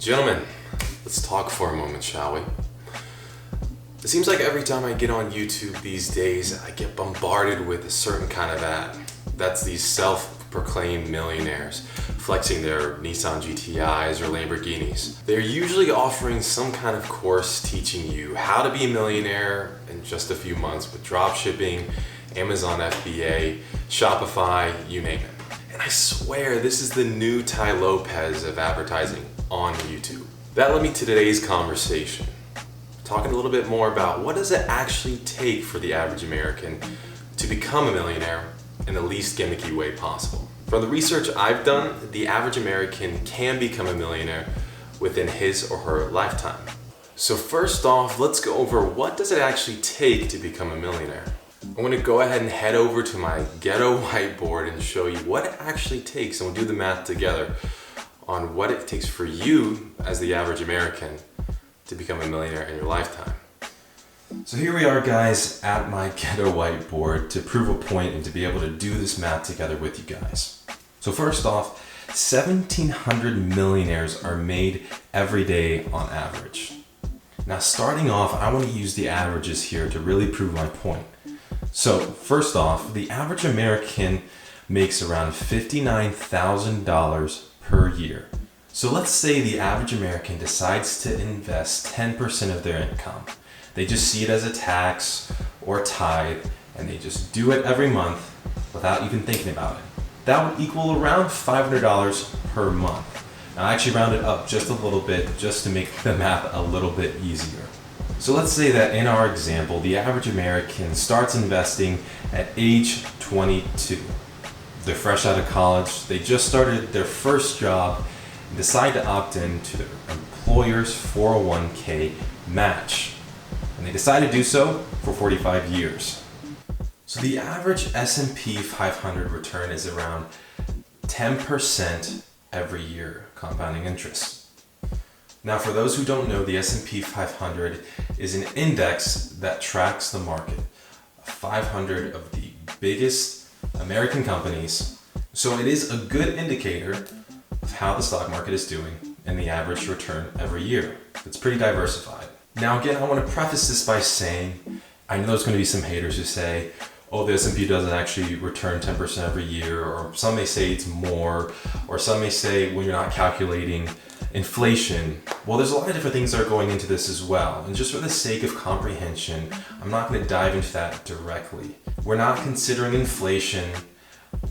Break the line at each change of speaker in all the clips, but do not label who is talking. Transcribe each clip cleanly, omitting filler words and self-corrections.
Gentlemen, let's talk for a moment, shall we? It seems like every time I get on YouTube these days, I get bombarded with a certain kind of ad. That's these self-proclaimed millionaires flexing their Nissan GTIs or Lamborghinis. They're usually offering some kind of course teaching you how to be a millionaire in just a few months with dropshipping, Amazon FBA, Shopify, you name it. And I swear this is the new Tai Lopez of advertising on YouTube. That led me to today's conversation, talking a little bit more about what does it actually take for the average American to become a millionaire in the least gimmicky way possible. From the research I've done, the average American can become a millionaire within his or her lifetime. So first off, let's go over what does it actually take to become a millionaire. I'm going to go ahead and head over to my ghetto whiteboard and show you what it actually takes, and we'll do the math together on what it takes for you as the average American to become a millionaire in your lifetime. So here we are, guys, at my ghetto whiteboard to prove a point and to be able to do this math together with you guys. So first off, 1,700 millionaires are made every day on average. Now starting off, I want to use the averages here to really prove my point. So first off, the average American makes around $59,000 per year. So let's say the average American decides to invest 10% of their income. They just see it as a tax or tithe, and they just do it every month without even thinking about it. That would equal around $500 per month. Now I actually round it up just a little bit just to make the math a little bit easier. So let's say that in our example, the average American starts investing at age 22. They're fresh out of college, they just started their first job, and decide to opt into their employer's 401k match. And they decide to do so for 45 years. So the average S&P 500 return is around 10% every year, compounding interest. Now, for those who don't know, the S&P 500 is an index that tracks the market, 500 of the biggest American companies. So it is a good indicator of how the stock market is doing and the average return every year. It's pretty diversified. Now, again, I want to preface this by saying, I know there's going to be some haters who say, oh, the S&P doesn't actually return 10% every year, or some may say it's more, or some may say when you're not calculating inflation. Well, there's a lot of different things that are going into this as well. And just for the sake of comprehension, I'm not going to dive into that directly. We're not considering inflation.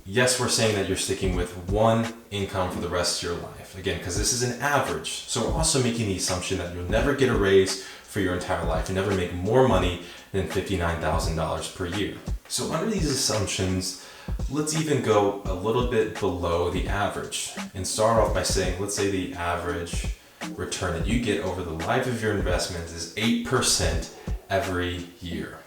Yes, we're saying that you're sticking with one income for the rest of your life. Again, because this is an average. So we're also making the assumption that you'll never get a raise for your entire life. You never make more money than $59,000 per year. So under these assumptions, let's even go a little bit below the average and start off by saying, let's say the average return that you get over the life of your investments is 8% every year.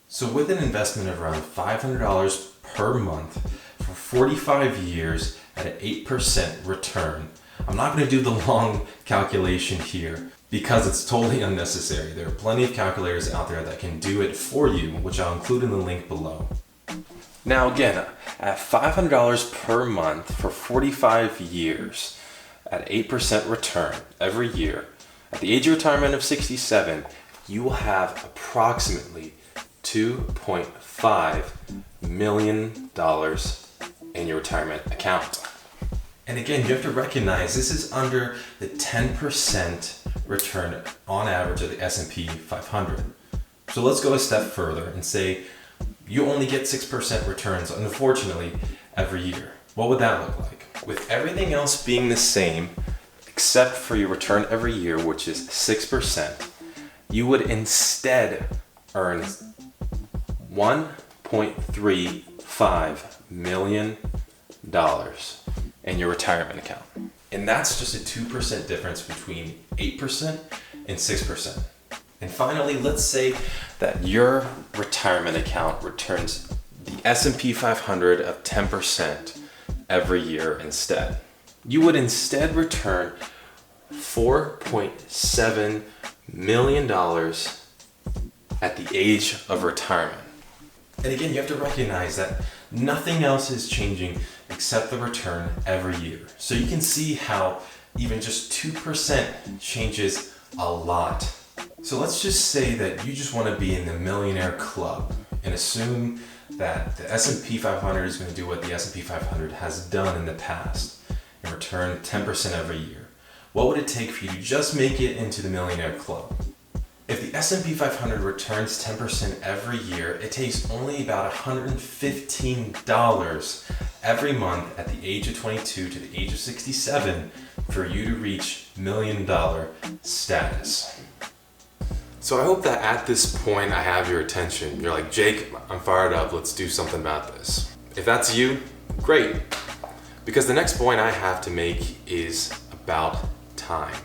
So with an investment of around $500 per month for 45 years at an 8% return, I'm not going to do the long calculation here because it's totally unnecessary. There are plenty of calculators out there that can do it for you, which I'll include in the link below. Now again, at $500 per month for 45 years at 8% return every year, at the age of retirement of 67, you will have approximately $2.5 million in your retirement account. And again, you have to recognize this is under the 10% return on average of the S&P 500. So let's go a step further and say you only get 6% returns, unfortunately, every year. What would that look like? With everything else being the same, except for your return every year, which is 6%, you would instead earn $1.35 million in your retirement account. And that's just a 2% difference between 8% and 6%. And finally, let's say that your retirement account returns the S&P 500 of 10% every year instead. You would instead return $4.7 million at the age of retirement. And again, you have to recognize that nothing else is changing except the return every year. So you can see how Even just 2% changes a lot. So let's just say that you just want to be in the Millionaire Club and assume that the S&P 500 is going to do what the S&P 500 has done in the past and return 10% every year. What would it take for you to just make it into the Millionaire Club? If the S&P 500 returns 10% every year, it takes only about $115 every month at the age of 22 to the age of 67 for you to reach $1 million status. So I hope that at this point I have your attention. You're like, Jake, I'm fired up, let's do something about this. If that's you, great. Because the next point I have to make is about time.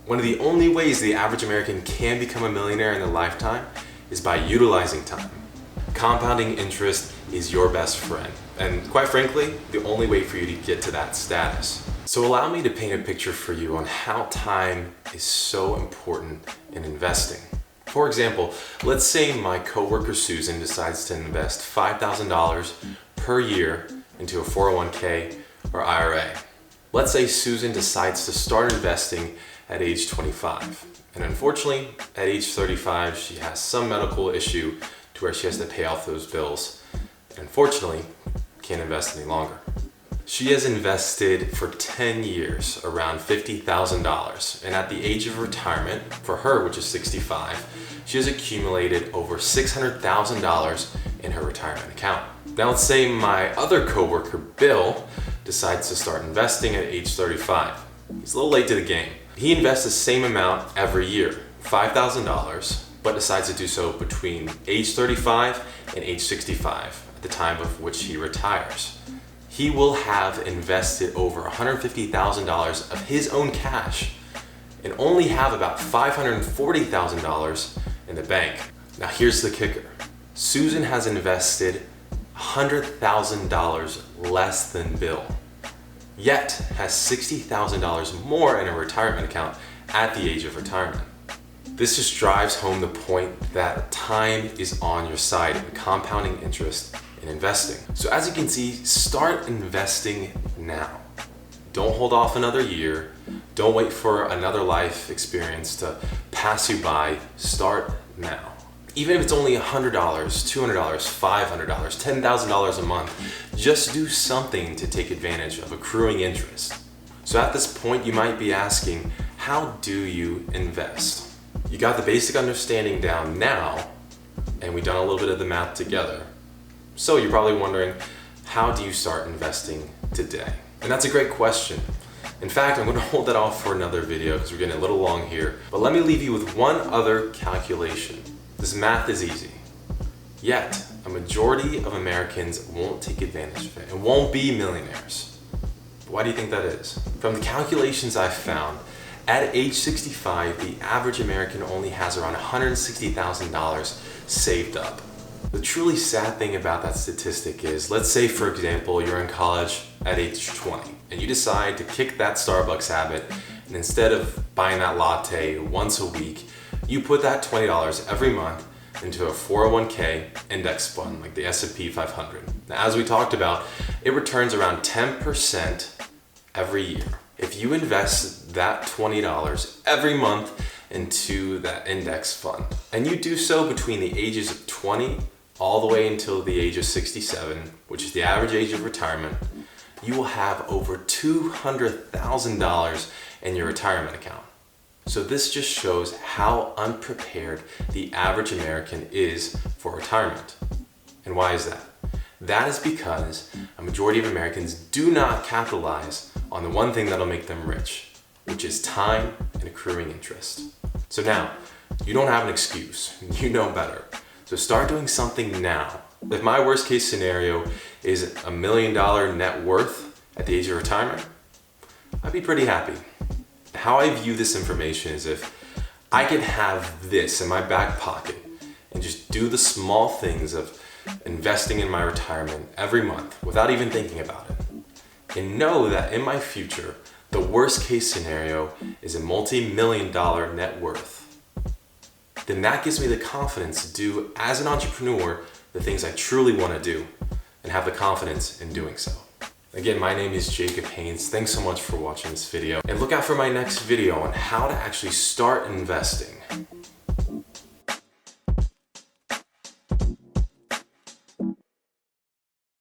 One of the only ways the average American can become a millionaire in their lifetime is by utilizing time. Compounding interest is your best friend, and quite frankly, the only way for you to get to that status. So allow me to paint a picture for you on how time is so important in investing. For example, let's say my coworker Susan decides to invest $5,000 per year into a 401k or IRA. Let's say Susan decides to start investing at age 25. And unfortunately, at age 35, she has some medical issue to where she has to pay off those bills. And unfortunately, can't invest any longer. She has invested for 10 years around $50,000. And at the age of retirement, for her, which is 65, she has accumulated over $600,000 in her retirement account. Now let's say my other coworker, Bill, decides to start investing at age 35. He's a little late to the game. He invests the same amount every year, $5,000, but decides to do so between age 35 and age 65, at the time of which he retires. He will have invested over $150,000 of his own cash and only have about $540,000 in the bank. Now here's the kicker. Susan has invested $100,000 less than Bill, yet has $60,000 more in a retirement account at the age of retirement. This just drives home the point that time is on your side in compounding interest in investing. So as you can see, start investing now. Don't hold off another year. Don't wait for another life experience to pass you by. Start now. Even if it's only $100, $200, $500, $10,000 a month, just do something to take advantage of accruing interest. So at this point, you might be asking, how do you invest? You got the basic understanding down now, and we've done a little bit of the math together. So you're probably wondering, how do you start investing today? And that's a great question. In fact, I'm going to hold that off for another video because we're getting a little long here. But let me leave you with one other calculation. This math is easy. Yet, a majority of Americans won't take advantage of it and won't be millionaires. Why do you think that is? From the calculations I've found, at age 65, the average American only has around $160,000 saved up. The truly sad thing about that statistic is, let's say for example, you're in college at age 20 and you decide to kick that Starbucks habit, and instead of buying that latte once a week, you put that $20 every month into a 401k index fund like the S&P 500. Now, as we talked about, it returns around 10% every year. If you invest that $20 every month into that index fund, and you do so between the ages of 20 all the way until the age of 67, which is the average age of retirement, you will have over $200,000 in your retirement account. So this just shows how unprepared the average American is for retirement. And why is that? That is because a majority of Americans do not capitalize on the one thing that'll make them rich, which is time and accruing interest. So now, you don't have an excuse. You know better. So start doing something now. If my worst case scenario is $1 million net worth at the age of retirement, I'd be pretty happy. How I view this information is if I could have this in my back pocket and just do the small things of investing in my retirement every month without even thinking about it, and know that in my future, the worst case scenario is a multi-million-dollar net worth, then that gives me the confidence to do, as an entrepreneur, the things I truly want to do and have the confidence in doing so. Again, my name is Jacob Haynes. Thanks so much for watching this video, and look out for my next video on how to actually start investing.